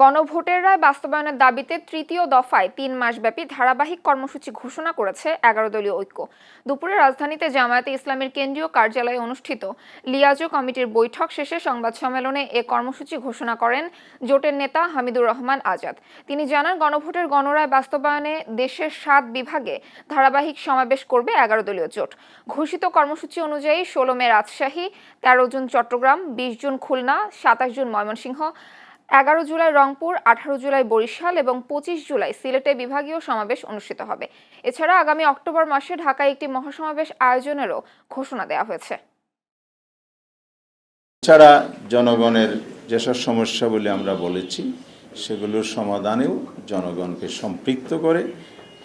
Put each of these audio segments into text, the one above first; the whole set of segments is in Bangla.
গণভোটের রায় বাস্তবায়নের দাবিতে তৃতীয় দফায় ৩ মাসব্যাপী ধারাবাহিক কর্মসূচি ঘোষণা করেছে ১১ দলীয় ঐক্য। দুপুরে রাজধানীতে জামায়াতে ইসলামীর কেন্দ্রীয় কার্যালয়ে অনুষ্ঠিত লিয়াজো কমিটির বৈঠক শেষে সংবাদ সম্মেলনে এ কর্মসূচি ঘোষণা করেন জোটের নেতা হামিদুর রহমান আজাদ। তিনি জানান, গণভোটের গণরায় বাস্তবায়নে দেশের ৭ বিভাগে ধারাবাহিক সমাবেশ করবে ১১ দলীয় জোট। ঘোষিত কর্মসূচি অনুযায়ী ১৬ May Rajshahi, ১৩ June Chattogram, ২০ June Khulna, ২৭ June Mymensingh, ১১ July Rangpur, ১৮ July Barishal এবং ২৫ জুলাই সিলেটে বিভাগীয় সমাবেশ অনুষ্ঠিত হবে। এছাড়া আগামী অক্টোবর মাসে ঢাকায় একটি মহাসমাবেশ আয়োজনেরও ঘোষণা দেওয়া হয়েছে। এছাড়া জনগণের যেসব সমস্যা বলে আমরা বলেছি সেগুলোর সমাধানেও জনগণকে সম্পৃক্ত করে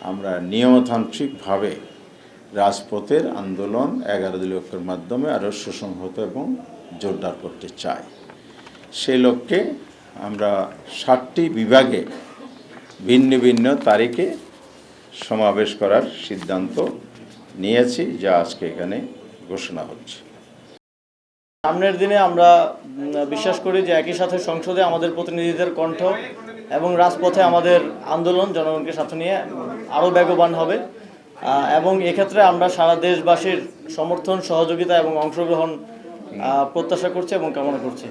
আমরা নিয়মতান্ত্রিকভাবে রাজপথের আন্দোলন ১১ দলীয় ঐক্যের মাধ্যমে আরও সুসংহত এবং জোরদার করতে চাই। সেই লক্ষ্যে আমরা ৭টি বিভাগে ভিন্ন ভিন্ন তারিখে সমাবেশ করার সিদ্ধান্ত নিয়েছি, যা আজকে এখানে ঘোষণা হচ্ছে। সামনের দিনে আমরা বিশ্বাস করি যে একই সাথে সংসদে আমাদের প্রতিনিধিদের কণ্ঠ এবং রাজপথে আমাদের আন্দোলন জনগণকে সাথে নিয়ে আরও বেগবান হবে এবং এক্ষেত্রে আমরা সারা দেশবাসীর সমর্থন, সহযোগিতা এবং অংশগ্রহণ প্রত্যাশা করছি এবং কামনা করছি।